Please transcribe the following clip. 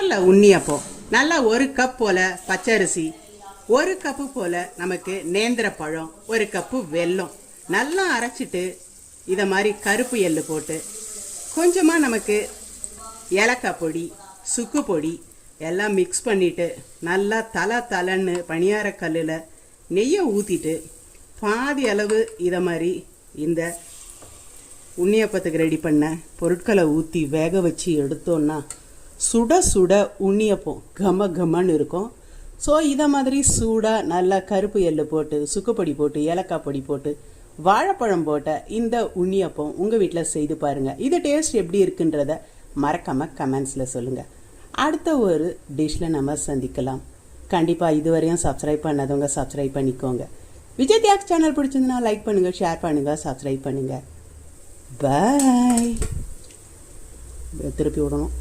குக்கரில் உண்ணியப்பம் நல்லா 1 கப் போல் பச்சரிசி, 1 கப்பு போல் நமக்கு நேந்திர பழம், 1 கப்பு வெல்லம் நல்லா அரைச்சிட்டு இதை மாதிரி கருப்பு எள்ளு போட்டு கொஞ்சமாக நமக்கு ஏலக்காய் பொடி, சுக்கு பொடி எல்லாம் மிக்ஸ் பண்ணிவிட்டு நல்லா தலைன்னு பணியார கல்லில் நெய்யை ஊற்றிட்டு பாதி அளவு இதை மாதிரி இந்த உண்ணியப்பத்துக்கு ரெடி பண்ண பொருட்களை ஊற்றி வேக வச்சு எடுத்தோன்னா சுட சுட உண்ணியப்பம் கமன்னு இருக்கும். ஸோ இதை மாதிரி சூடாக நல்லா கருப்பு எள்ளு போட்டு, சுக்குப்பொடி போட்டு, ஏலக்காய் பொடி போட்டு, வாழைப்பழம் போட்ட இந்த உண்ணியப்பம் உங்கள் வீட்டில் செய்து பாருங்கள். இது டேஸ்ட் எப்படி இருக்குன்றத மறக்காமல் கமெண்ட்ஸில் சொல்லுங்கள். அடுத்த ஒரு டிஷ்ஷில் நம்ம சந்திக்கலாம். கண்டிப்பாக இதுவரையும் சப்ஸ்கிரைப் பண்ணாதவங்க சப்ஸ்கிரைப் பண்ணிக்கோங்க. விஜய் தியாக்ஸ் சேனல் பிடிச்சிருந்தனா லைக் பண்ணுங்கள், ஷேர் பண்ணுங்கள், சப்ஸ்கிரைப் பண்ணுங்கள். பாய். திருப்பி விடணும்.